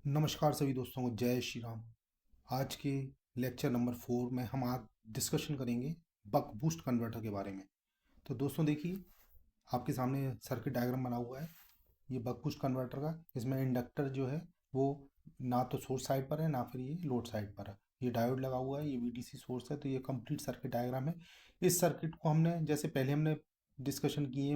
नमस्कार सभी दोस्तों को जय श्री राम। आज के लेक्चर नंबर 4 में हम आज डिस्कशन करेंगे बक बूस्ट कन्वर्टर के बारे में। तो दोस्तों देखिए, आपके सामने सर्किट डायग्राम बना हुआ है ये बक बूस्ट कन्वर्टर का। इसमें इंडक्टर जो है वो ना तो सोर्स साइड पर है ना फिर ये लोड साइड पर है। ये डायोड लगा हुआ है, ये वीडीसी सोर्स है। तो ये कंप्लीट सर्किट डायग्राम है। इस सर्किट को हमने जैसे पहले हमने डिस्कशन किए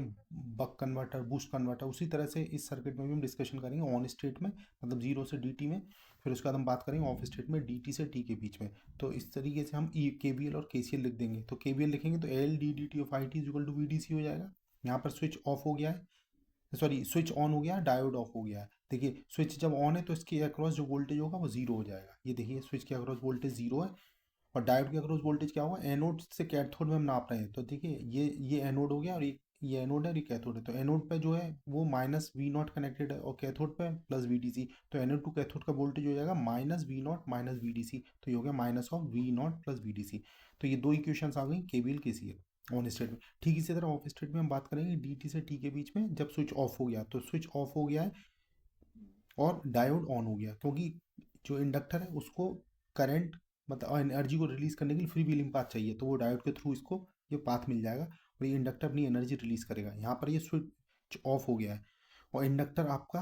बक कन्वर्टर बूस्ट कन्वर्टर, उसी तरह से इस सर्किट में भी हम डिस्कशन करेंगे ऑन स्टेट में, मतलब जीरो से डी में। फिर उसके बाद हम बात करेंगे ऑफ स्टेट में डी से टी के बीच में। तो इस तरीके से हम के वी एल और के सी एल लिख देंगे। तो के वी एल लिखेंगे तो L D D T of I T equal to V D C हो जाएगा। यहाँ पर स्विच ऑफ हो गया है, सॉरी स्विच ऑन हो गया है, डायोड ऑफ हो गया है। देखिए स्विच जब ऑन है तो इसके अक्रॉस जो वोल्टेज होगा वो जीरो हो जाएगा। ये देखिए स्विच के अक्रॉस वोल्टेज जीरो है और डायोड के अक्रॉस वोल्टेज क्या होगा, एनोड से कैथोड में हम नाप रहे हैं। तो देखिए ये एनोड हो गया और ये एनोड है और ये कैथोड है। तो एनोड पे जो है वो माइनस वी नॉट कनेक्टेड है और कैथोड पे प्लस वी डी सी। तो एनोड टू कैथोड का वोल्टेज हो जाएगा minus V naught minus V D C. तो ये हो गया minus of V naught plus V D C. तो ये दो इक्वेशंस आ गई के वी एल के सी एल ऑन स्टेट में। ठीक इसी तरह ऑफ स्टेट में हम बात करेंगे डी टी से टी के बीच में। जब स्विच ऑफ हो गया तो स्विच ऑफ हो गया है और डायोड ऑन हो गया, क्योंकि जो इंडक्टर है उसको करंट मतलब एनर्जी को रिलीज करने के लिए फ्री व्हीलिंग पाथ चाहिए। तो वो डायोड के थ्रू इसको ये पाथ मिल जाएगा और ये इंडक्टर अपनी एनर्जी रिलीज करेगा। यहाँ पर ये स्विच ऑफ हो गया है और इंडक्टर आपका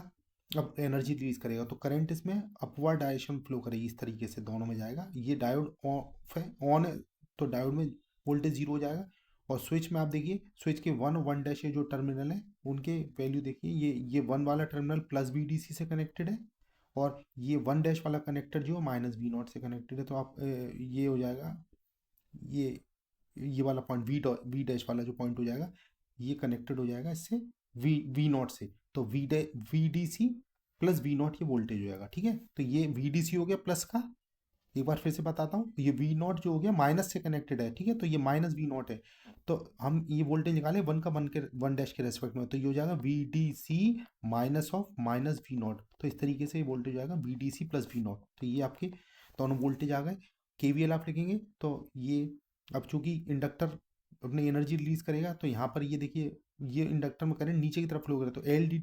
अब एनर्जी रिलीज करेगा। तो करंट इसमें अपवर्ड डायरेक्शन फ्लो करेगी, इस तरीके से दोनों में जाएगा। ये डायोड ऑफ है, ऑन है, तो डायोड में वोल्टेज जीरो हो जाएगा। और स्विच में आप देखिए स्विच के वन वन डैश ये जो टर्मिनल है उनके वैल्यू देखिए, ये वन वाला terminal plus B D C से कनेक्टेड है और ये वन डैश वाला कनेक्टर जो माइनस बी नॉट से कनेक्टेड है। तो आप ये हो जाएगा, ये ये वाला पॉइंट वी डैश वाला जो पॉइंट हो जाएगा ये कनेक्टेड हो जाएगा इससे वी नॉट से। तो V D C plus V naught ये वोल्टेज हो जाएगा। ठीक है, तो ये वी डी सी हो गया प्लस का। एक बार फिर से बताता हूँ, ये वी नॉट जो हो गया माइनस से कनेक्टेड है। ठीक है, तो ये माइनस वी नॉट है। तो हम ये वोल्टेज निकालें वन का वन डैश के रेस्पेक्ट में, तो ये हो जाएगा V D C minus of minus V naught. तो इस तरीके से ये वोल्टेज आएगा V D C plus V naught. तो ये आपके दोनों वोल्टेज आ गए। के वी एल आप लिखेंगे तो ये अब चूंकि इंडक्टर अपनी एनर्जी रिलीज करेगा तो यहाँ पर ये देखिए ये इंडक्टर में करंट नीचे की तरफ फ्लो करे तो L D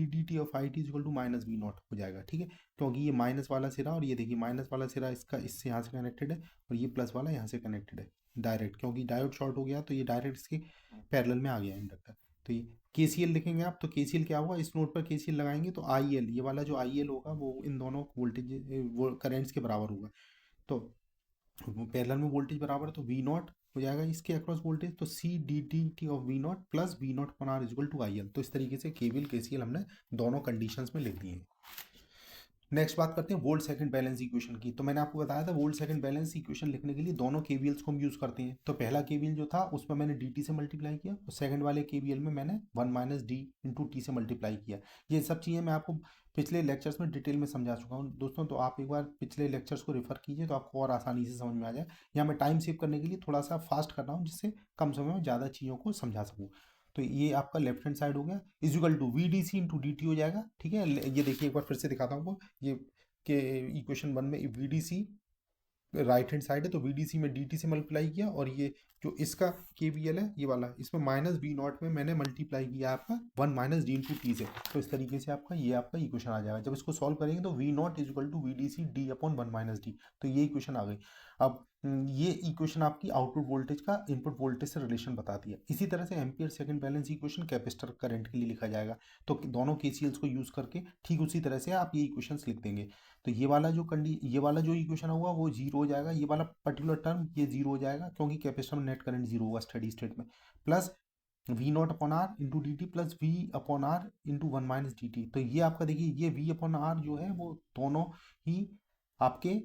D T of I T equal to minus V naught हो जाएगा। ठीक है, क्योंकि ये माइनस वाला सिरा और ये देखिए माइनस वाला सिरा इसका इससे यहाँ से कनेक्टेड है और ये प्लस वाला यहाँ से कनेक्टेड है डायरेक्ट, क्योंकि डायोड शॉर्ट हो गया तो ये डायरेक्ट इसके पैरेलल में आ गया इंडक्टर। तो ये के सी एल लिखेंगे आप, तो के सी एल क्या होगा, इस नोड पर के सी एल लगाएंगे तो आई एल, ये वाला जो आई एल होगा वो इन दोनों वोल्टेज वो करेंट्स के बराबर होगा। तो पैरेलल में वोल्टेज बराबर है तो वी नॉट हो जाएगा इसके अक्रॉस वोल्टेज। तो C D T T of V naught plus V naught upon R equal to I L. तो इस तरीके से के वी एल के सी एल हमने दोनों कंडीशंस में लिख दिए। नेक्स्ट बात करते हैं वोल्ट सेकंड बैलेंस इक्वेशन की। तो मैंने आपको बताया था वोल्ट सेकंड बैलेंस इक्वेशन लिखने के लिए दोनों केवीएल्स को हम यूज करते हैं। तो पहला केवीएल जो था उसमें मैंने dt से मल्टीप्लाई किया और सेकंड वाले केवीएल में मैंने one minus D into T से मल्टीप्लाई किया। ये सब चीज़ें मैं आपको पिछले लेक्चर्स में डिटेल में समझा चुका हूँ दोस्तों। तो आप एक बार पिछले लेक्चर्स को रेफर कीजिए तो आपको और आसानी से समझ में आ जाए। यहाँ मैं टाइम सेव करने के लिए थोड़ा सा फास्ट कर रहा हूँ जिससे कम समय में ज़्यादा चीज़ों को समझा सकूँ। तो ये आपका लेफ्ट हैंड साइड हो गया is equal to V D C into D T हो जाएगा। ठीक है, ये देखिए एक बार फिर से दिखाता हूँ आपको। ये के इक्वेशन वन में V D C right hand side है तो वी डी सी में डी टी से मल्टीप्लाई किया और ये जो इसका के वी एल है ये वाला इसमें माइनस वी नॉट में मैंने मल्टीप्लाई किया आपका one minus D into T से। तो इस तरीके से आपका ये आपका इक्वेशन आ जाएगा। जब इसको सॉल्व करेंगे तो V not is equal to V D C D upon one minus D. तो ये इक्वेशन आ गई। अब ये इक्वेशन आपकी आउटपुट वोल्टेज का इनपुट वोल्टेज से रिलेशन बताती है। इसी तरह से ampere second balance equation capacitor current के लिए लिखा जाएगा। तो दोनों केसीएल्स को यूज करके ठीक उसी तरह से आप ये इक्वेशंस लिख देंगे। तो ये वाला जो इक्वेशन होगा वो जीरो हो जाएगा। ये वाला पर्टिकुलर टर्म ये जीरो हो जाएगा क्योंकि कैपेसिटर में नेट करंट जीरो होगा स्टेडी स्टेट में। Plus V not upon R into D T plus V upon R into one minus D T. तो ये आपका देखिए ये वी अपॉन आर जो है वो दोनों ही आपके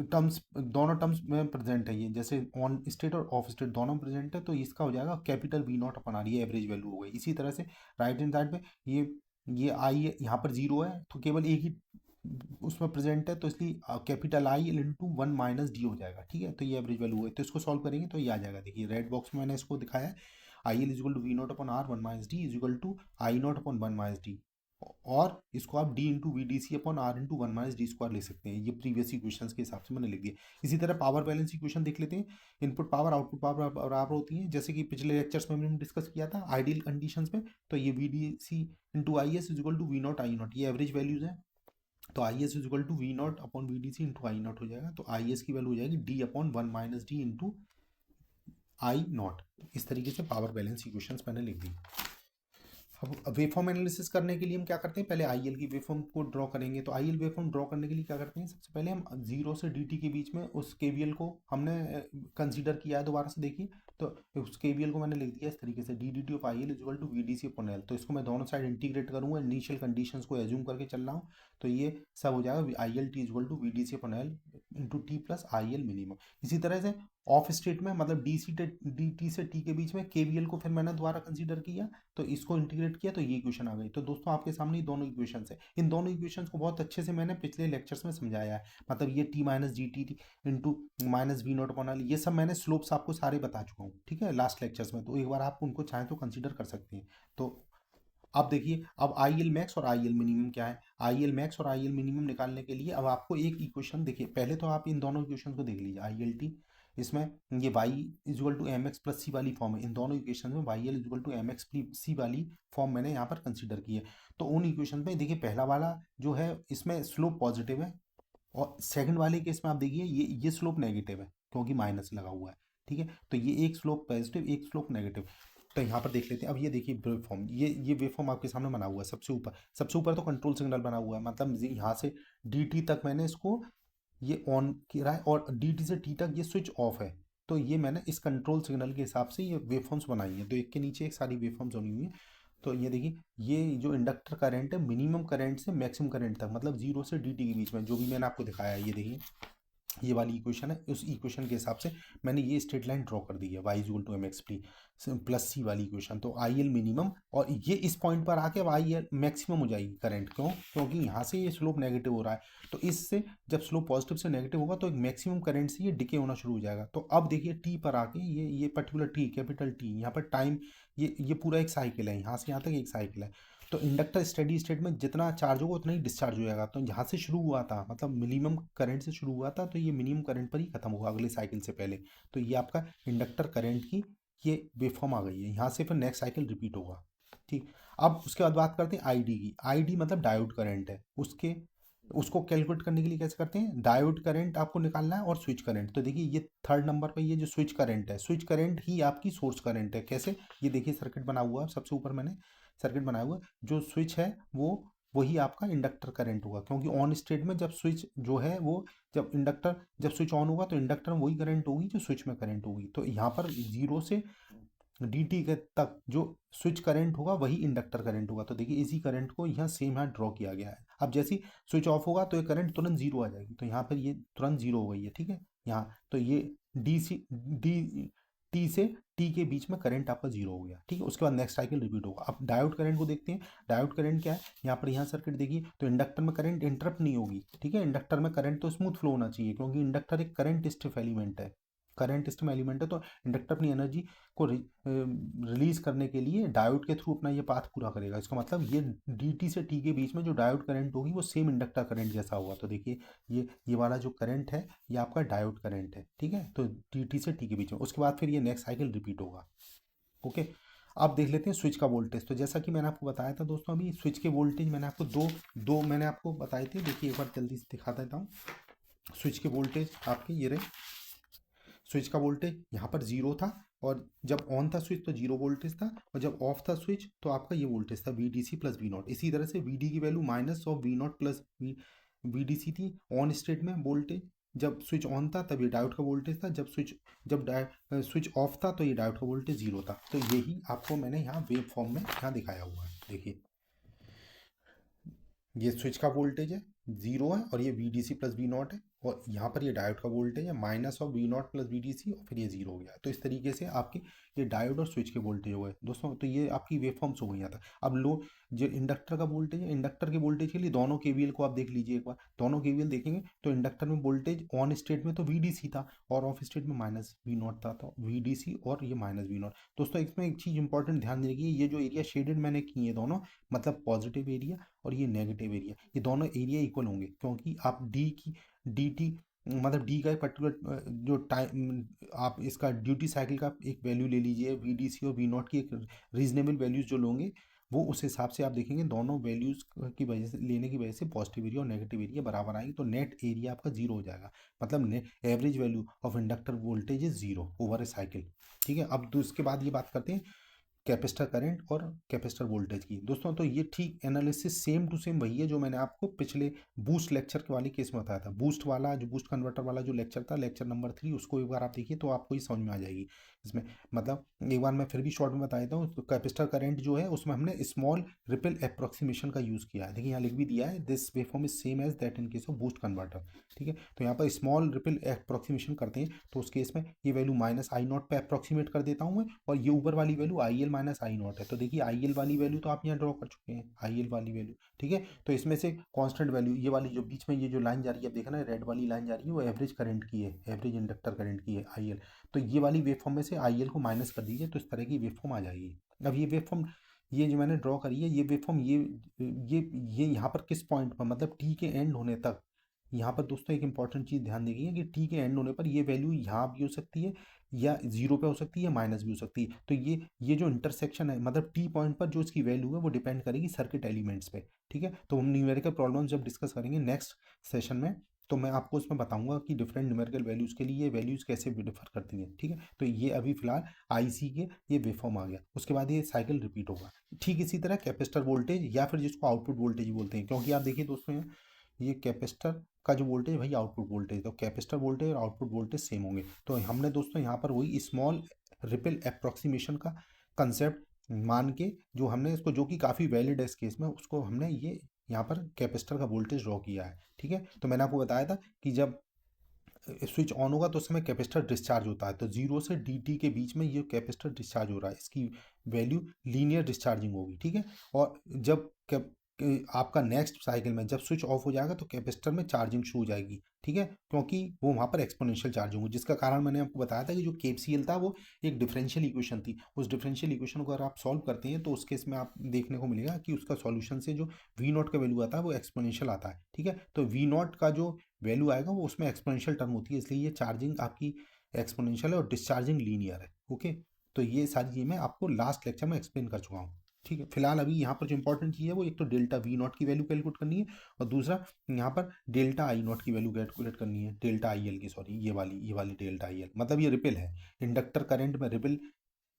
टर्म्स दोनों टर्म्स में प्रेजेंट है। ये जैसे ऑन स्टेट और ऑफ स्टेट दोनों प्रेजेंट है तो इसका हो जाएगा capital V not upon R, ये एवरेज वैल्यू हो गई। इसी तरह से राइट हैंड साइड पे ये आई यहाँ पर जीरो है तो केवल एक ही उसमें प्रेजेंट है तो इसलिए capital I L into one minus D हो जाएगा। ठीक है, तो ये एवरेज वैल्यू है। तो इसको सॉल्व करेंगे तो ये आ जाएगा। देखिए रेड बॉक्स में मैंने इसको दिखाया है I L is equal to V not upon R one minus D is equal to I naught upon one minus D. और इसको आप D into V D C upon R into one minus D square ले सकते हैं। ये previous equations के हिसाब से मैंने लिख दिया। इसी तरह पावर बैलेंस इक्वेशन देख लेते हैं। इनपुट पावर आउटपुट पावर बराबर होती है, जैसे कि पिछले लेक्चर्स में हमने डिस्कस किया था आइडियल कंडीशंस में। तो ये V D C into I S is equal to V naught I naught, ये एवरेज वैल्यूज हैं। तो I S is equal to V not upon V D C into I naught हो जाएगा। तो I S की value हो जाएगी D upon one minus D into I naught. इस तरीके से पावर बैलेंस इक्वेशंस मैंने लिख दी। अब वेवफॉर्म एनालिसिस करने के लिए हम क्या करते हैं, पहले आईएल की वेवफॉर्म को ड्रॉ करेंगे। तो आईएल वेवफॉर्म ड्रॉ करने के लिए क्या करते हैं, सबसे पहले हम जीरो से डी के बीच में उस केवीएल को हमने कंसीडर किया है। दोबारा से देखिए, तो उस केवीएल को मैंने लिख दिया इस तरीके से, D D T of I L is equal to V D C upon L. तो इसको मैं दोनों साइड इंटीग्रेट करूंगा, इनिशियल कंडीशंस को एज्यूम करके चल रहा हूँ। तो ये सब हो जाएगा I L T is equal to V D C upon L into T plus I L minimum. इसी तरह से ऑफ स्टेट में, मतलब डी टी से टी के बीच में केवीएल को फिर मैंने दोबारा कंसीडर किया, तो इसको इंटीग्रेट किया, तो ये इक्वेशन आ गई। तो दोस्तों आपके सामने दोनों इक्वेशन है। इन दोनों इक्वेशन को बहुत अच्छे से मैंने पिछले लेक्चर्स में समझाया है। मतलब ये T minus G T into minus V not upon L, ये सब मैंने स्लोप्स आपको सारे बता चुका हूँ, ठीक है, लास्ट लेक्चर्स में। तो एक बार आप उनको चाहें तो कंसिडर कर सकते हैं। तो अब देखिए, अब आई एल मैक्स और आई एल मिनिमम क्या है। आई एल मैक्स और आई एल मिनिमम निकालने के लिए अब आपको एक इक्वेशन देखिए, पहले तो आप इन दोनों इक्वेशन को देख लीजिए। आई एल टी, इसमें ये y equal to M X plus C वाली फॉर्म है। इन दोनों इक्वेशन में Y L equal to M X C वाली फॉर्म मैंने यहाँ पर कंसीडर की है। तो उन इक्वेशन में देखिए, पहला वाला जो है इसमें स्लोप पॉजिटिव है, और सेकंड वाले केस में आप देखिए ये स्लोप नेगेटिव है क्योंकि माइनस लगा हुआ है, ठीक है। तो ये एक स्लोप पॉजिटिव, एक स्लोप नेगेटिव। तो यहाँ पर देख लेते हैं। अब ये देखिए वेव फॉर्म, ये वेव फॉर्म आपके सामने बना हुआ है। सबसे ऊपर तो कंट्रोल सिग्नल बना हुआ है, मतलब यहाँ से डी टी तक मैंने इसको ये ऑन किया है, और डी टी से टी तक ये स्विच ऑफ है। तो ये मैंने इस कंट्रोल सिग्नल के हिसाब से ये वेवफॉर्म्स बनाई हैं। तो एक के नीचे एक सारी वेवफॉर्म्स बनी हुई हैं। तो ये देखिए, ये जो इंडक्टर करंट है मिनिमम करंट से मैक्सिमम करंट तक, मतलब जीरो से डी टी के बीच में, जो भी मैंने आपको दिखाया है, ये देखिए ये वाली इक्वेशन है। उस इक्वेशन के हिसाब से मैंने ये स्ट्रेट लाइन ड्रॉ कर दी है, Y equal to M X T plus C वाली इक्वेशन। तो आई एल मिनिमम, और ये इस पॉइंट पर आके अब आई एल मैक्सिमम हो जाएगी करंट। क्यों? क्योंकि यहाँ से ये स्लोप नेगेटिव हो रहा है। तो इससे जब स्लोप पॉजिटिव से नेगेटिव होगा तो एक मैक्सिमम करंट से ये डिके होना शुरू हो जाएगा। तो अब देखिए टी पर आके ये पर्टिकुलर टी, कैपिटल टी, यहाँ पर टाइम, ये पूरा एक साइकिल है, यहाँ से यहाँ तक एक साइकिल है। तो इंडक्टर स्टेडी स्टेट में जितना चार्ज होगा उतना ही डिस्चार्ज हो जाएगा। तो यहाँ से शुरू हुआ था, मतलब मिनिमम करंट से शुरू हुआ था, तो ये मिनिमम करंट पर ही खत्म होगा अगले साइकिल से पहले। तो ये आपका इंडक्टर करंट की ये वेवफॉर्म आ गई है। यहाँ से फिर नेक्स्ट साइकिल रिपीट होगा, ठीक। अब उसके बाद बात करते हैं आईडी की। आईडी मतलब डायोड करंट है। उसको कैलकुलेट करने के लिए कैसे करते हैं, डायोड करंट आपको निकालना है और स्विच करंट। तो देखिए ये थर्ड नंबर पे ये जो स्विच करंट है, स्विच करंट ही आपकी सोर्स करंट है। कैसे? ये देखिए सर्किट बना हुआ है, सबसे ऊपर मैंने सर्किट बनाया हुआ है। जो स्विच है वो वही आपका इंडक्टर करंट होगा, क्योंकि ऑन स्टेट में जब स्विच जो है वो, जब स्विच ऑन होगा तो इंडक्टर में वही करंट होगी जो स्विच में करंट होगी। तो यहाँ पर जीरो से डी टी तक जो स्विच करंट होगा वही इंडक्टर करंट होगा। तो देखिए इसी करंट को यहाँ सेम यहाँ ड्रॉ किया गया है। अब जैसे ही स्विच ऑफ होगा तो ये करंट तुरंत जीरो आ जाएगी। तो यहाँ पर ये तुरंत जीरो हो गई है, ठीक है। यहाँ तो ये डी टी से टी के बीच में करंट आपका जीरो हो गया, ठीक है। उसके बाद नेक्स्ट साइकिल रिपीट होगा। अब डायोड करंट को देखते हैं। डायोड करंट क्या है, यहाँ सर्किट देखिए, तो इंडक्टर में करंट इंटरप्ट नहीं होगी, ठीक है। इंडक्टर में करंट तो स्मूथ फ्लो होना चाहिए, क्योंकि इंडक्टर एक करंट स्टिफ एलिमेंट है। करंट स्टिफ एलिमेंट है, तो इंडक्टर अपनी एनर्जी को रिलीज करने के लिए डायोड के थ्रू अपना ये पाथ पूरा करेगा। इसका मतलब ये डी टी से टी के बीच में जो डायोड करंट होगी वो सेम इंडक्टर करंट जैसा होगा। तो देखिए ये वाला जो करंट है ये आपका डायोड करंट है, ठीक है। तो डी टी से टी के बीच में, उसके बाद फिर ये नेक्स्ट साइकिल रिपीट होगा, ओके। अब देख लेते हैं स्विच का वोल्टेज। तो जैसा कि मैंने आपको बताया था दोस्तों, अभी स्विच के वोल्टेज मैंने आपको दो मैंने आपको बताए थे। देखिए एक बार जल्दी से दिखा देता हूँ। स्विच के वोल्टेज आपके ये रहे। स्विच का वोल्टेज यहाँ पर जीरो था, और जब ऑन था स्विच तो जीरो वोल्टेज था, और जब ऑफ था स्विच तो आपका ये वोल्टेज था V D C plus V naught. इसी तरह से वी डी की value minus of V naught plus V D C थी ऑन स्टेट में वोल्टेज। जब स्विच ऑन था तब ये डायोड का वोल्टेज था, जब स्विच ऑफ था तो ये डायोड का वोल्टेज जीरो था। तो यही आपको मैंने यहाँ वेव फॉर्म में यहाँ दिखाया हुआ है। देखिए ये स्विच का वोल्टेज है, जीरो है, और ये V D C plus V naught है, और यहाँ पर ये डायोड का वोल्टेज है minus of V naught plus V D C, और फिर ये जीरो हो गया। तो इस तरीके से आपके ये डायोड और स्विच के वोल्टेज हो गए दोस्तों। तो ये आपकी वेव फॉर्म्स हो गई यहाँ तक। अब लो जो इंडक्टर का वोल्टेज है, इंडक्टर के वोल्टेज के लिए दोनों केवीएल को आप देख लीजिए एक बार। दोनों केवीएल देखेंगे तो इंडक्टर में वोल्टेज ऑन स्टेट में तो वी डी सी था और ऑफ स्टेट में माइनस वी नॉट था, तो वी डी सी और ये माइनस वी नॉट। दोस्तों इसमें एक चीज़ इंपॉर्टेंट ध्यान रखिए, ये जो एरिया शेडेड मैंने की है दोनों, मतलब पॉजिटिव एरिया और ये नेगेटिव एरिया, ये दोनों एरिया इक्वल होंगे, क्योंकि आप डी की डी टी मतलब डी का एक पर्टिकुलर जो टाइम आप इसका ड्यूटी साइकिल का एक वैल्यू ले लीजिए, वी डी सी और वी नॉट की एक रीजनेबल वैल्यूज जो लोगे वो उस हिसाब से आप देखेंगे दोनों वैल्यूज की वजह से लेने की वजह से पॉजिटिव एरिया और नेगेटिव एरिया बराबर आएंगे, तो नेट एरिया आपका जीरो हो जाएगा। मतलब average value of inductor voltage is zero over A cycle. ठीक है, अब तो इसके बाद ये बात करते हैं कैपेसिटर करंट और कैपेसिटर वोल्टेज की। दोस्तों तो ये ठीक एनालिसिस सेम टू सेम वही है जो मैंने आपको पिछले बूस्ट लेक्चर के वाली केस में बताया था। बूस्ट वाला जो बूस्ट कन्वर्टर वाला जो लेक्चर था, लेक्चर नंबर 3, उसको एक बार आप देखिए तो आपको ही समझ में आ जाएगी इसमें। मतलब एक बार मैं फिर भी शॉर्ट में बता देता हूँ। तो कैपेसिटर करंट जो है उसमें हमने स्मॉल रिपल अप्रोक्सीमेशन का यूज़ किया है। देखिए यहाँ लिख भी दिया है, this waveform is same as that in case of boost converter. ठीक है, तो यहाँ पर स्मॉल रिपल अप्रोक्सीमेशन करते हैं तो उस केस में ये वैल्यू माइनस आई नॉट पे अप्रोक्सीमेट कर देता हूँ मैं, और ये ऊपर वाली value I L minus I not है। तो देखिए आई एल वाली वैल्यू तो आप यहाँ ड्रॉ कर चुके हैं, आई एल वाली वैल्यू। ठीक है, तो इसमें से कांस्टेंट वैल्यू ये वाली जो बीच में ये जो लाइन जा रही है, आप देखना रेड वाली लाइन जा रही है, वो एवरेज करंट की है, एवरेज इंडक्टर करंट की है आई एल। तो ये वाली वेव फॉर्म में से आई एल को माइनस कर दीजिए तो इस तरह की वेव फॉर्म आ जाएगी। अब ये वेव फॉर्म ये जो मैंने ड्रॉ करी है, ये वेव फॉर्म ये यहाँ पर किस पॉइंट पर, मतलब टी के एंड होने तक। यहाँ पर दोस्तों एक इंपॉर्टेंट चीज़ ध्यान देंगे कि टी के एंड होने पर ये वैल्यू यहाँ भी हो सकती है या जीरो पे हो सकती है, माइनस भी हो सकती है। तो ये जो इंटरसेक्शन है, मतलब टी पॉइंट पर जो इसकी वैल्यू है वो डिपेंड करेगी सर्किट एलिमेंट्स पे। ठीक है, तो हम न्यूमेरिकल प्रॉब्लम्स जब डिस्कस करेंगे नेक्स्ट सेशन में, तो मैं आपको उसमें बताऊंगा कि डिफरेंट न्यूमेरिकल वैल्यूज़ के लिए ये वैल्यूज़ कैसे डिफर करती हैं। ठीक है, तो ये अभी फिलहाल आईसी के ये वेवफॉर्म आ गया, उसके बाद ये साइकिल रिपीट होगा। ठीक इसी तरह कैपेसिटर वोल्टेज या फिर जिसको आउटपुट वोल्टेज बोलते हैं, क्योंकि आप देखिए दोस्तों ये कैपेसिटर का जो वोल्टेज भाई आउटपुट वोल्टेज, तो कैपेसिटर वोल्टेज और आउटपुट वोल्टेज सेम होंगे। तो हमने दोस्तों यहाँ पर वही स्मॉल रिपल अप्रोक्सीमेशन का कंसेप्ट मान के जो हमने इसको, जो कि काफ़ी वैलिड है इस केस में, उसको हमने ये यहाँ पर कैपेसिटर का वोल्टेज ड्रॉ किया है। ठीक है, तो मैंने आपको बताया था कि जब स्विच ऑन होगा तो उस समय कैपेसिटर डिस्चार्ज होता है, तो जीरो से डी टी के बीच में ये कैपेसिटर डिस्चार्ज हो रहा है, इसकी वैल्यू लीनियर डिस्चार्जिंग होगी। ठीक है, और जब आपका नेक्स्ट साइकिल में जब स्विच ऑफ हो जाएगा तो कैपेसिटर में चार्जिंग शुरू हो जाएगी। ठीक है, क्योंकि वो वहाँ पर एक्सपोनेंशियल चार्जिंग होगी, जिसका कारण मैंने आपको बताया था कि जो केसीएल था वो एक डिफरेंशियल इक्वेशन थी। उस डिफरेंशियल इक्वेशन को अगर आप सॉल्व करते हैं तो उस केस में आप देखने को मिलेगा कि उसका सॉल्यूशन से जो वी नॉट का वैल्यू आता है वो एक्सपोनेंशियल आता है। ठीक है, तो वी नॉट का जो वैल्यू आएगा वो उसमें एक्सपोनेंशियल टर्म होती है, इसलिए ये चार्जिंग आपकी एक्सपोनेंशियल है और डिस्चार्जिंग लीनियर है। ओके, तो ये सारी चीज़ मैं आपको लास्ट लेक्चर में एक्सप्लेन कर चुका हूँ। ठीक है, फिलहाल अभी यहाँ पर जो इंपॉर्टेंट चीज़ है वो एक तो डेल्टा वी नॉट की वैल्यू कैलकुलेट करनी है, और दूसरा यहाँ पर डेल्टा आई नॉट की वैल्यू कैलकुलेट करनी है, डेल्टा आई एल की, सॉरी ये वाली डेल्टा आई एल, मतलब ये रिपल है। इंडक्टर करंट में रिपल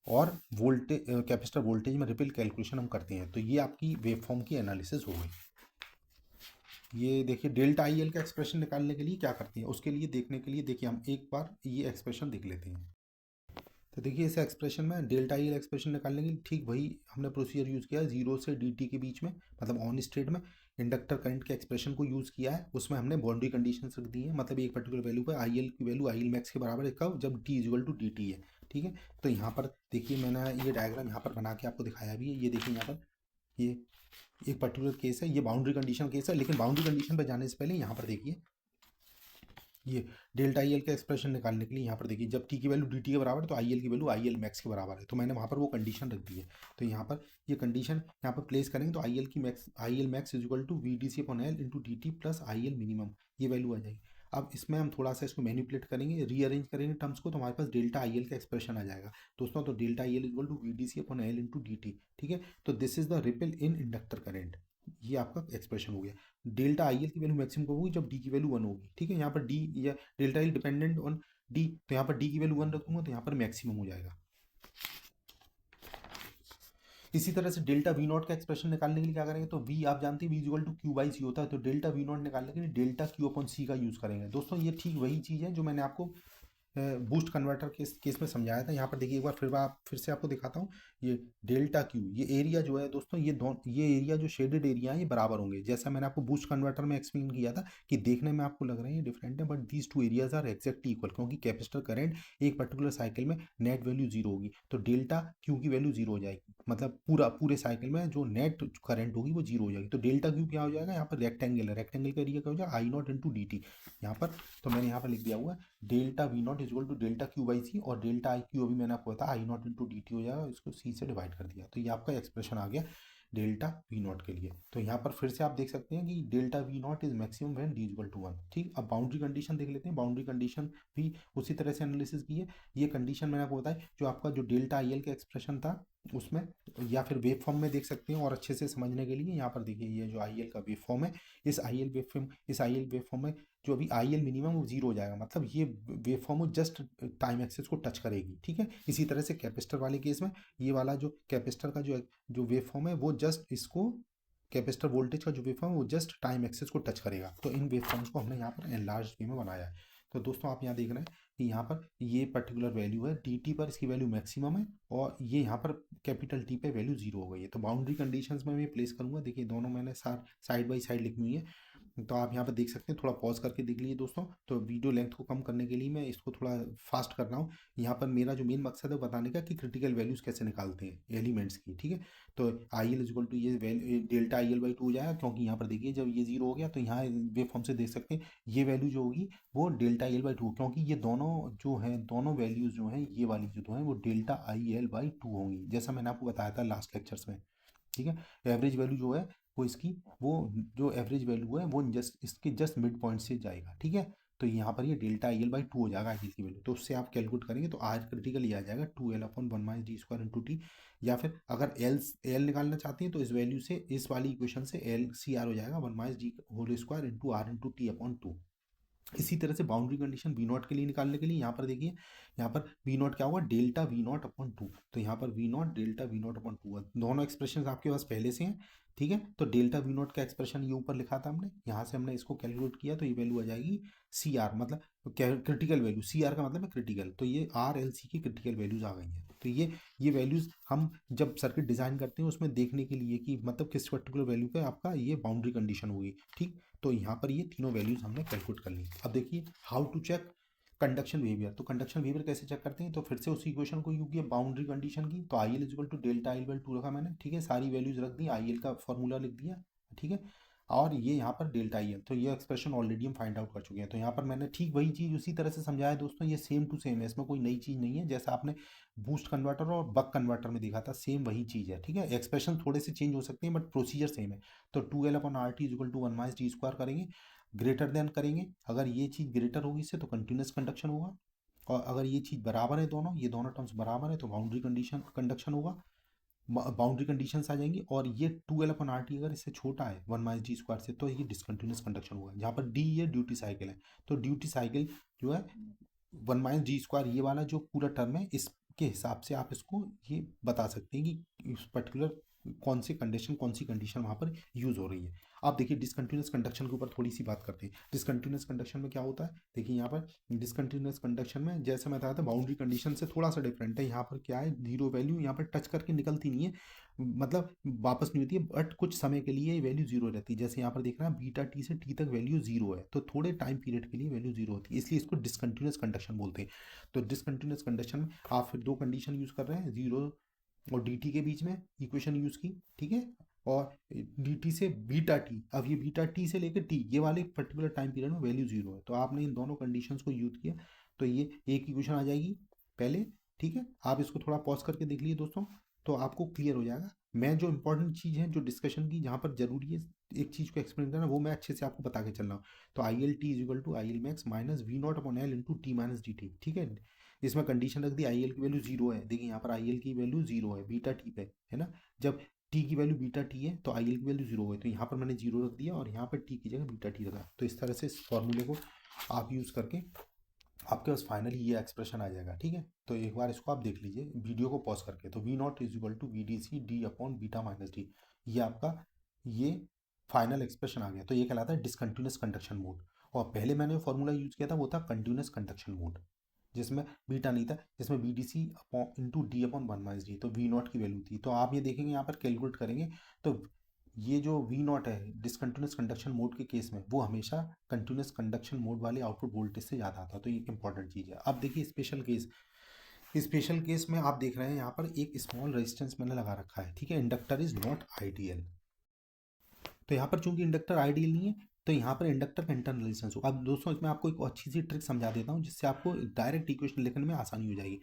और वोल्टेज कैपेसिटर वोल्टेज में रिपल कैलकुलेशन हम करते हैं। तो ये आपकी वेवफॉर्म की एनालिसिस हो गई। ये देखिए डेल्टा आई एल का एक्सप्रेशन निकालने के लिए क्या करते हैं, उसके लिए देखने के लिए देखिए हम एक बार ये एक्सप्रेशन देख लेते हैं। तो देखिए इस एक्सप्रेशन में डेल्टा ई एक्सप्रेशन निकालने के लिए ठीक वही हमने प्रोसीजर यूज़ किया है, जीरो से डी टी के बीच में, मतलब ऑन स्टेट में इंडक्टर करंट के एक्सप्रेशन को यूज़ किया है। उसमें हमने बाउंड्री कंडीशन रख दी है, मतलब एक पर्टिकुलर वैल्यू पर आई एल की वैल्यू आई एल मैक्स के बराबर है कब, जब T equal to D T है। ठीक है, तो यहाँ पर देखिए मैंने ये डायग्राम यहाँ पर बना के आपको दिखाया भी है। ये देखिए यहाँ पर ये एक पर्टिकुलर केस है, ये बाउंड्री कंडीशन केस है, लेकिन बाउंड्री कंडीशन पर जाने से पहले यहाँ पर देखिए ये डेल्टा आई एल का एक्सप्रेशन निकालने के लिए यहाँ पर देखिए जब टी की वैल्यू डी टी के बराबर है तो आई एल की वैल्यू आई एल मैक्स के बराबर है, तो मैंने वहाँ पर वो कंडीशन रख दी है। तो यहाँ पर ये कंडीशन यहाँ पर प्लेस करेंगे तो I L max is equal to V D C upon L into D T plus I L minimum, ये वैल्यू आ जाएगी। अब इसमें हम थोड़ा सा इसको मैनिपुलेट करेंगे, रीअरेंज करेंगे टर्म्स को, तो हमारे पास डेल्टा आई एल का एक्सप्रेशन आ जाएगा दोस्तों। तो delta I L equal to V D C upon L into D T. ठीक है, तो this is the ripple in inductor current, ये आपका एक्सप्रेशन हो गया। डेल्टा आई एल की वैल्यू मैक्सिमम कब होगी, जब डी की वैल्यू 1 होगी। ठीक है, यहाँ पर डी या delta L dependent on D, तो यहाँ पर डी की वैल्यू 1 रखूंगा तो यहाँ पर मैक्सिमम हो जाएगा। इसी तरह से डेल्टा वी नॉट का एक्सप्रेशन निकालने के लिए क्या करेंगे, तो वी आप जानते हैं V equal to Q by C होता है, तो डेल्टा वी नॉट निकालने के लिए डेल्टा क्यू अपॉन सी का यूज़ करेंगे दोस्तों। ये ठीक वही चीज़ है जो मैंने आपको बूस्ट कन्वर्टर के केस में समझाया था। यहाँ पर देखिए एक बार फिर से आपको दिखाता हूँ। ये डेल्टा क्यू, ये एरिया जो है दोस्तों, ये एरिया जो शेडेड एरिया है ये बराबर होंगे। जैसा मैंने आपको बूस्ट कन्वर्टर में एक्सप्लेन किया था कि देखने में आपको लग रहे हैं डिफरेंट है, but these two areas are exactly equal, क्योंकि कैपेसिटर करंट एक पर्टिकुलर साइकिल में नेट वैल्यू जीरो होगी, तो डेल्टा क्यू की वैल्यू जीरो हो जाएगी, मतलब पूरे साइकिल में जो नेट करंट होगी वो जीरो हो जाएगी। तो डेल्टा क्यू क्या हो जाएगा, यहाँ पर रेक्टेंगल है, रेक्टेंगल का एरिया क्या हो जाएगा, आई नॉट इंटू डी टी यहाँ पर। तो मैंने यहाँ पर लिख दिया हुआ है delta V not is equal to delta Q by C, और डेल्टा आई क्यू अभी मैंने आपको बताया I not into D T हो जाएगा, इसको सी से डिवाइड कर दिया, तो ये आपका एक्सप्रेशन आ गया डेल्टा वी नॉट के लिए। तो यहाँ पर फिर से आप देख सकते हैं कि delta V not is maximum when D equal to one. ठीक, अब बाउंड्री कंडीशन देख लेते हैं। बाउंड्री कंडीशन भी उसी तरह से एनालिसिस की है। ये कंडीशन मैंने आपको बताया, जो आपका जो डेल्टा आई एल का एक्सप्रेशन था उसमें, या फिर वेव फॉर्म में देख सकते हैं, और अच्छे से समझने के लिए यहाँ पर देखिए ये जो आई एल का वेव फॉर्म है, इस आई एल वेव फॉर्म में जो अभी आई एल मिनिमम वो जीरो हो जाएगा, मतलब ये wave form just time axis को टच करेगी। ठीक है, इसी तरह से कैपेसिटर वाले केस में ये वाला जो कैपेसिटर का जो वेव फॉर्म है वो जस्ट इसको, कैपेसिटर वोल्टेज का जो वेव फॉर्म है वो जस्ट टाइम एक्सेस को टच करेगा। तो इन वेव फॉर्म्स को हमने यहाँ पर एनलार्ज वे में बनाया है। तो दोस्तों आप यहाँ देख रहे हैं कि यहाँ पर ये पर्टिकुलर वैल्यू है डी टी पर, इसकी वैल्यू मैक्सिमम है, और ये यहाँ पर कैपिटल टी पे वैल्यू जीरो हो गई है। तो बाउंड्री कंडीशंस में मैं प्लेस करूँगा, देखिए दोनों मैंने साइड बाई साइड लिखी हुई है, तो आप यहाँ पर देख सकते हैं। थोड़ा पॉज करके देख लीजिए दोस्तों। तो वीडियो लेंथ को कम करने के लिए मैं इसको थोड़ा फास्ट कर रहा हूँ। यहाँ पर मेरा जो मेन मकसद है बताने का कि क्रिटिकल वैल्यूज़ कैसे निकालते हैं एलिमेंट्स की। ठीक है, तो आई एल इजक्वल टू ये delta I L by to हो जाएगा, क्योंकि यहाँ पर देखिए जब ये जीरो हो गया तो यहाँ वेव फॉर्म से देख सकते हैं ये वैल्यू जो होगी वो delta I L by to, क्योंकि ये दोनों जो हैं, दोनों वैल्यूज़ जो हैं ये वाली जो हैं वो delta I L by to होंगी, जैसा मैंने आपको बताया था लास्ट लेक्चर्स में। ठीक है, एवरेज वैल्यू जो है वो इसकी, वो जो एवरेज वैल्यू है वो जस्ट इसके जस्ट मिड पॉइंट से जाएगा। ठीक है, तो यहाँ पर ये delta I L by to हो जाएगा आई एल की वैल्यू, तो उससे आप कैलकुलेट करेंगे तो आर क्रिटिकल ये आ जाएगा two L upon one minus D square into T, या फिर अगर एल निकालना चाहते हैं तो इस वैल्यू से, इस वाली इक्वेशन से एल सी आर हो जाएगा one minus D whole square into R into T upon two. इसी तरह से बाउंड्री कंडीशन वी नॉट के लिए निकालने के लिए यहाँ पर देखिए, यहाँ पर वी नॉट क्या होगा, delta V not upon two, तो यहाँ पर V naught delta V not upon two, दोनों एक्सप्रेशन आपके पास पहले से हैं। ठीक है, तो डेल्टा वी नॉट का एक्सप्रेशन ये ऊपर लिखा था हमने, यहाँ से हमने इसको कैलकुलेट किया तो ये वैल्यू आ जाएगी सी आर, मतलब क्रिटिकल वैल्यू, सी आर का मतलब है क्रिटिकल, तो ये आर एल सी की क्रिटिकल वैल्यूज आ गई हैं। तो ये वैल्यूज हम जब सर्किट डिजाइन करते हैं उसमें देखने के लिए कि मतलब किस पर्टिकुलर वैल्यू पे आपका ये बाउंड्री कंडीशन होगी। ठीक, तो यहाँ पर ये तीनों वैल्यूज हमने कैलकुलेट कर ली। अब देखिए how to check conduction behaviour. तो कंडक्शन बिहेवियर कैसे चेक करते हैं, तो फिर से उसी इक्वेशन को यूज किया बाउंड्री कंडीशन की, तो I L is equal to delta I L by two रखा मैंने। ठीक है, सारी वैल्यूज रख दी, आई एल का फॉर्मूला लिख दिया। ठीक है, और ये यहाँ पर डेल्टा आई एल, तो ये एक्सप्रेशन ऑलरेडी हम फाइंड आउट कर चुके हैं। तो यहाँ पर मैंने ठीक वही चीज़ उसी तरह से समझाया दोस्तों, ये सेम टू सेम है, इसमें कोई नई चीज़ नहीं है, जैसा आपने बूस्ट कन्वर्टर और बक कन्वर्टर में देखा था सेम वही चीज़ है। ठीक है, एक्सप्रेशन थोड़े से चेंज हो सकते हैं बट प्रोसीजर सेम है। तो two L upon R T is equal to one minus D square करेंगे, ग्रेटर देन करेंगे, अगर ये चीज़ ग्रेटर होगी इससे तो कंटिन्यूस कंडक्शन होगा, और अगर ये चीज़ बराबर है, दोनों ये दोनों टर्म्स बराबर है तो बाउंड्री कंडीशन कंडक्शन होगा, बाउंड्री कंडीशंस आ जाएंगी। और ये two L upon R T अगर इससे छोटा है वन माइनस डी स्क्वायर से तो ये डिसकंटिन्यूस कंडक्शन होगा। जहाँ पर डी ये ड्यूटी साइकिल है, तो ड्यूटी साइकिल जो है वन माइनस डी स्क्वायर ये वाला जो पूरा टर्म है इसके हिसाब से आप इसको ये बता सकते हैं कि इस पर्टिकुलर कौन सी कंडीशन वहाँ पर यूज़ हो रही है। आप देखिए डिसकंटिन्यूस कंडक्शन के ऊपर थोड़ी सी बात करते हैं। डिसकंटिन्यूस कंडक्शन में क्या होता है, देखिए यहाँ पर डिसकंटिन्यूस कंडक्शन में जैसे मैं बताया था बाउंड्री कंडीशन से थोड़ा सा डिफरेंट है। यहाँ पर क्या है, जीरो वैल्यू यहाँ पर टच करके निकलती नहीं है, मतलब वापस नहीं होती है, बट कुछ समय के लिए वैल्यू जीरो रहती है। जैसे यहाँ पर देख रहे हैं बीटा टी से टी तक वैल्यू जीरो है, तो थोड़े टाइम पीरियड के लिए वैल्यू जीरो होती है, इसलिए इसको डिसकंटिन्यूस कंडक्शन बोलते हैं। तो डिसकंटिन्यूस कंडक्शन में आप फिर दो कंडीशन यूज़ कर रहे हैं, जीरो और डी टी के बीच में इक्वेशन यूज़ की। ठीक है, और डी टी से बीटा टी, अब ये बीटा टी से लेकर टी ये वाले पर्टिकुलर टाइम पीरियड में वैल्यू जीरो है, तो आपने इन दोनों कंडीशंस को यूज़ किया तो ये एक इक्वेशन आ जाएगी पहले। ठीक है, आप इसको थोड़ा पॉज करके देख लीजिए दोस्तों, तो आपको क्लियर हो जाएगा। मैं जो इंपॉर्टेंट चीज़ है जो डिस्कशन की जहाँ पर जरूरी है एक चीज़ को एक्सप्लेन करना, वो मैं अच्छे से आपको बता के चल रहा हूँ। तो I L T is equal to I L max minus V not upon L into T minus D T. ठीक है, इसमें कंडीशन रख दी आई एल की वैल्यू जीरो है, देखिए यहाँ पर आई एल की वैल्यू जीरो है बीटा टी पे, है ना। जब टी की वैल्यू बीटा टी है तो आई एल की वैल्यू जीरो है, तो यहाँ पर मैंने जीरो रख दिया और यहाँ पर टी की जगह बीटा टी रखा। तो इस तरह से इस फॉर्मूले को आप यूज़ करके आपके पास फाइनली ये एक्सप्रेशन आ जाएगा। ठीक है, तो एक बार इसको आप देख लीजिए वीडियो को पॉज करके। तो V not is equal to V D C D upon beta minus D, ये आपका ये फाइनल एक्सप्रेशन आ गया। तो ये कहलाता है डिसकंटिन्यूस कंडक्शन मोड, और पहले मैंने फॉर्मूला यूज किया था वो था कंटिन्यूस कंडक्शन मोड। जिसमें बीटा नहीं था, जिसमें B D C into D upon one minus D, तो वी नॉट की वैल्यू थी। तो आप ये देखेंगे यहाँ पर कैलकुलेट करेंगे तो ये जो वी नॉट है डिसकंटिन्यूस कंडक्शन मोड के केस में वो हमेशा कंटिन्यूस कंडक्शन मोड वाले आउटपुट वोल्टेज से ज़्यादा आता है। तो ये इंपॉर्टेंट चीज़ है। अब देखिए स्पेशल केस में आप देख रहे हैं यहाँ पर एक स्मॉल रेजिस्टेंस मैंने लगा रखा है, ठीक है। इंडक्टर इज नॉट आइडियल, तो यहाँ पर चूंकि इंडक्टर आइडियल नहीं है तो यहाँ पर इंडक्टर का इंटरनल रेजिस्टेंस हो। अब दोस्तों इसमें आपको एक अच्छी सी ट्रिक समझा देता हूँ जिससे आपको डायरेक्ट इक्वेशन लिखने में आसानी हो जाएगी,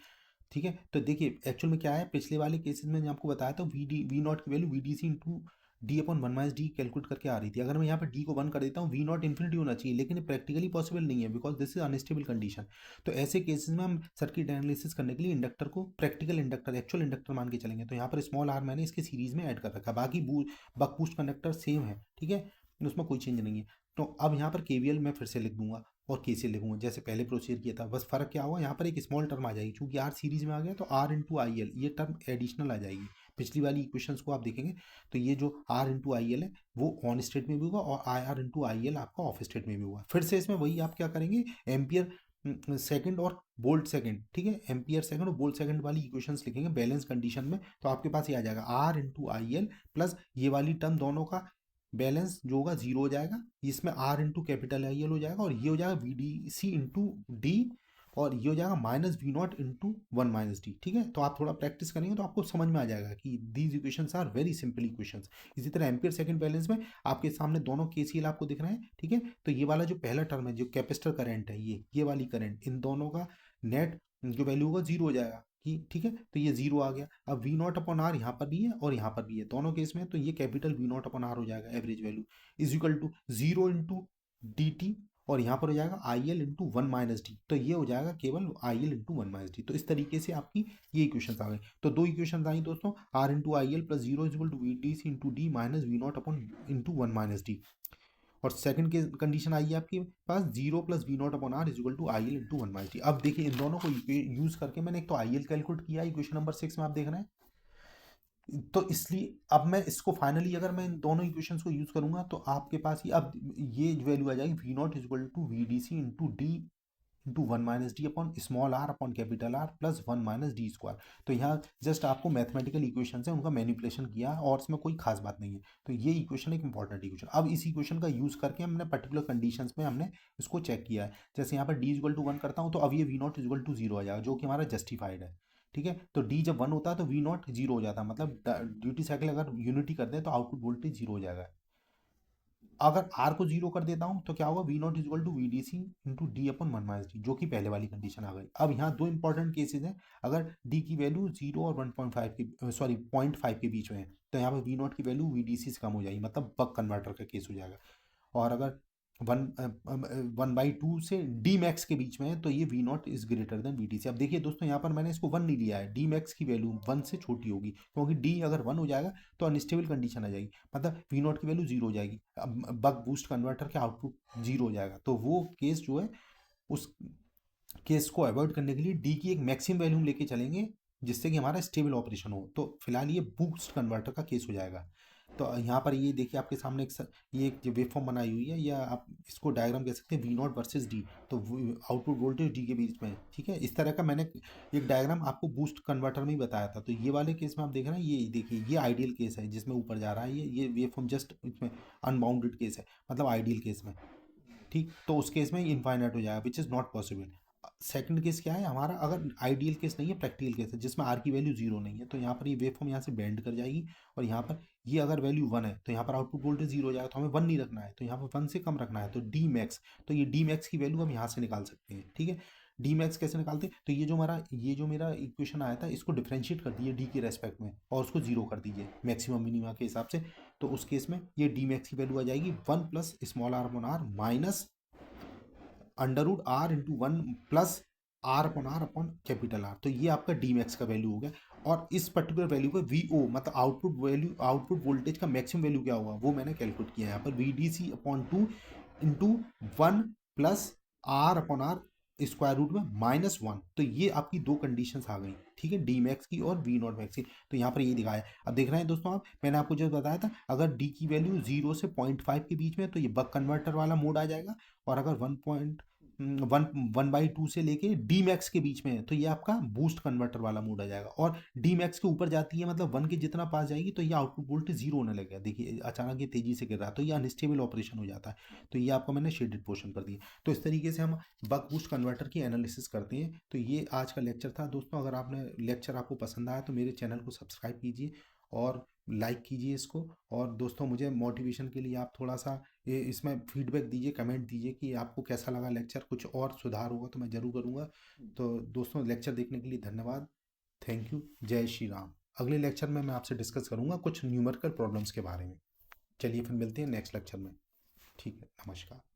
ठीक है। तो देखिए एक्चुअल में क्या है, पिछले वाले केसेस में मैंने आपको बताया था वी नॉट की value V D C into D upon one minus D calculate करके आ रही थी। अगर मैं यहाँ पर डी को वन कर देता हूँ वी नॉट इन्फिनिटी होना चाहिए, लेकिन प्रैक्टिकली पॉसिबल नहीं है because this is unstable condition. तो ऐसे केसेस में हम सर्किट एनालिसिस करने के लिए इंडक्टर को प्रैक्टिकल इंडक्टर एक्चुअल इंडक्टर मान के चलेंगे। तो यहाँ पर स्मॉल आर मैंने इसके सीरीज में ऐड कर रखा है, बाकी बक बूस्ट कंडक्टर सेम है, ठीक है, उसमें कोई चेंज नहीं है। तो अब यहाँ पर केवीएल मैं फिर से लिख दूंगा और केसीएल लिखूंगा जैसे पहले प्रोसीजर किया था, बस फर्क क्या हुआ, यहाँ पर एक स्मॉल टर्म आ जाएगी, चूंकि आर सीरीज में आ गया तो आर इंटू आई एल ये टर्म एडिशनल आ जाएगी। पिछली वाली इक्वेशंस को आप देखेंगे तो ये जो आर इंटू आई एल है वो ऑन स्टेट में भी होगा और I R into I L आपका ऑफ स्टेट में भी होगा। फिर से इसमें वही आप क्या करेंगे, एम्पियर सेकंड और बोल्ट सेकंड, ठीक है, एम्पियर सेकंड और बोल्ट सेकंड वाली इक्वेशंस लिखेंगे बैलेंस कंडीशन में। तो आपके पास ये आ जाएगा R into I L plus ये वाली टर्म दोनों का बैलेंस जो होगा जीरो हो जाएगा, इसमें R into capital I L हो जाएगा और ये हो जाएगा V D C into D और ये हो जाएगा minus V naught into one minus D, ठीक है। तो आप थोड़ा प्रैक्टिस करेंगे तो आपको समझ में आ जाएगा कि these equations are very simple equations. इसी तरह एम्पियर सेकंड बैलेंस में आपके सामने दोनों केसीएल आपको दिख रहे हैं, ठीक है। तो ये वाला जो पहला टर्म है जो कैपेसिटर करंट है ये वाली करंट, इन दोनों का नेट जो वैल्यू होगा जीरो हो जाएगा कि, ठीक है। तो ये जीरो आ गया। अब वी नॉट अपॉन आर यहाँ पर भी है और यहाँ पर भी है दोनों केस में, तो ये capital V not upon R हो जाएगा average value is equal to zero into D T और यहाँ पर हो जाएगा I L into one minus D, तो ये हो जाएगा केवल I L into one minus D. तो इस तरीके से आपकी ये इक्वेशन आ गई। तो दो इक्वेशन आई दोस्तों, R into I L plus zero is equal to V D C into D minus V not upon into one minus D. और सेकंड के कंडीशन आई है आपके पास zero plus V not upon R is equal to I L into one minus D. अब देखिए इन दोनों को यूज करके मैंने एक तो आई एल कैलकुलेट किया इक्वेशन नंबर 6 में आप देख रहे हैं। तो इसलिए अब मैं इसको फाइनली अगर मैं इन दोनों इक्वेशंस को यूज करूंगा तो आपके पास ही अब ये वैल्यू आ जाएगी V not is equal to V D C into D into one minus D upon small R upon capital R plus one minus D square. तो यहाँ जस्ट आपको मैथमेटिकल इक्वेशन है उनका मैनिपुलेशन किया और इसमें कोई खास बात नहीं है। तो ये इक्वेशन एक इंपॉर्टेंट इक्वेशन। अब इस इक्वेशन का यूज करके हमने पर्टिकुलर कंडीशंस में हमने इसको चेक किया है। जैसे यहाँ पर डी इक्वल टू वन करता हूँ तो अब ये V not equal to zero आ जाएगा जो कि हमारा जस्टिफाइड है, ठीक है। तो डी जब वन होता है तो वी नॉट जीरो हो जाता है, मतलब ड्यूटी साइकिल अगर यूनिटी कर दें तो आउटपुट वोल्टेज जीरो हो जाएगा। अगर आर को जीरो कर देता हूं तो क्या होगा, V not equal to V D C into D upon one minus D, जो कि पहले वाली कंडीशन आ गई। अब यहाँ दो इंपॉर्टेंट केसेस हैं, अगर डी की वैल्यू जीरो और 1.5 के सॉरी 0.5 के बीच में है तो यहाँ पर वी नॉट की वैल्यू वी डी सी से कम हो जाएगी, मतलब बक कन्वर्टर का केस हो जाएगा। और अगर वन 1/2 से डी मैक्स के बीच में है तो ये V not is greater than V D C. अब देखिए दोस्तों यहाँ पर मैंने इसको वन नहीं लिया है, डी मैक्स की वैल्यू वन से छोटी होगी क्योंकि डी अगर वन हो जाएगा तो अनस्टेबल कंडीशन आ जाएगी, मतलब वी नॉट की वैल्यू जीरो हो जाएगी, अब बक बूस्ट कन्वर्टर के आउटपुट जीरो हो जाएगा। तो वो केस जो है उस केस को अवॉइड करने के लिए डी की एक मैक्सिमम वैल्यू लेके चलेंगे जिससे कि हमारा स्टेबल ऑपरेशन हो। तो फिलहाल ये बूस्ट कन्वर्टर का केस हो जाएगा। तो यहाँ पर ये देखिए आपके सामने ये एक वेव फॉर्म बनाई हुई है या आप इसको डायग्राम कह सकते हैं वी नॉट वर्सेज डी, तो आउटपुट वोल्टेज डी के बीच में, ठीक है। इस तरह का मैंने एक डायग्राम आपको बूस्ट कन्वर्टर में ही बताया था। तो ये वाले केस में आप देख रहे हैं, ये देखिए ये आइडियल केस है जिसमें ऊपर जा रहा है ये वेव फॉर्म जस्ट इसमें अनबाउंडेड केस है, मतलब आइडियल केस में, ठीक। तो उस केस में इनफाइनाइट हो जाएगा which is not possible. Second case क्या है हमारा, अगर आइडियल केस नहीं है प्रैक्टिकल केस है जिसमें आर की वैल्यू जीरो नहीं है, तो यहाँ पर ये वेव फॉर्म यहाँ से बेंड कर जाएगी और यहाँ पर ये अगर वैल्यू वन है तो यहाँ पर आउटपुट वोल्टेज जीरो हो जाएगा, तो हमें वन नहीं रखना है, तो यहाँ पर वन से कम रखना है, तो डी मैक्स, तो ये डी मैक्स की वैल्यू हम यहाँ से निकाल सकते हैं, ठीक है। डी मैक्स कैसे निकालते हैं, तो ये जो मेरा इक्वेशन आया था इसको डिफ्रेंशिएट कर दीजिए डी के रेस्पेक्ट में और उसको जीरो कर दीजिए मैक्सिमम मिनिमा के हिसाब से। तो उस केस में ये डी मैक्स की वैल्यू आ जाएगी one plus small R upon R minus under root R into one plus R upon R upon capital R. तो ये आपका डी मैक्स का वैल्यू हो गया और इस पर्टिकुलर वैल्यू पे वी ओ मतलब आउटपुट वैल्यू, आउटपुट वोल्टेज का मैक्सिमम वैल्यू क्या होगा वो मैंने कैलकुलेट किया है यहाँ पर, V D C upon two into one plus R upon R square root में माइनस वन। तो ये आपकी दो कंडीशंस आ गई, ठीक है, डी मैक्स की और वी नॉट मैक्स की। तो यहाँ पर ये दिखाया, अब देख रहे हैं दोस्तों आप, मैंने आपको जो बताया था अगर डी की वैल्यू जीरो से 0.5 के बीच में तो ये बक कन्वर्टर वाला मोड आ जाएगा और अगर वन 1/2 से लेके डी मैक्स के बीच में है तो ये आपका बूस्ट कन्वर्टर वाला मोड आ जाएगा। और डी मैक्स के ऊपर जाती है मतलब 1 के जितना पास जाएगी तो ये आउटपुट वोल्टेज जीरो होने लगेगा। देखिए अचानक ये तेजी से गिर रहा है तो ये अनस्टेबल ऑपरेशन हो जाता है। तो ये आपको मैंने शेडेड पोर्शन कर दिया। तो इस तरीके से हम बक बूस्ट कन्वर्टर की एनालिसिस करते हैं। तो ये आज का लेक्चर था दोस्तों। अगर आपने लेक्चर आपको पसंद आया तो मेरे चैनल को सब्सक्राइब कीजिए और लाइक कीजिए इसको। और दोस्तों मुझे मोटिवेशन के लिए आप थोड़ा सा ये इसमें फीडबैक दीजिए, कमेंट दीजिए कि आपको कैसा लगा लेक्चर। कुछ और सुधार होगा तो मैं ज़रूर करूँगा। तो दोस्तों लेक्चर देखने के लिए धन्यवाद। Thank you. जय श्री राम। अगले लेक्चर में मैं आपसे डिस्कस करूँगा कुछ न्यूमेरिकल प्रॉब्लम्स के बारे में। चलिए फिर मिलते हैं नेक्स्ट लेक्चर में। ठीक है, नमस्कार।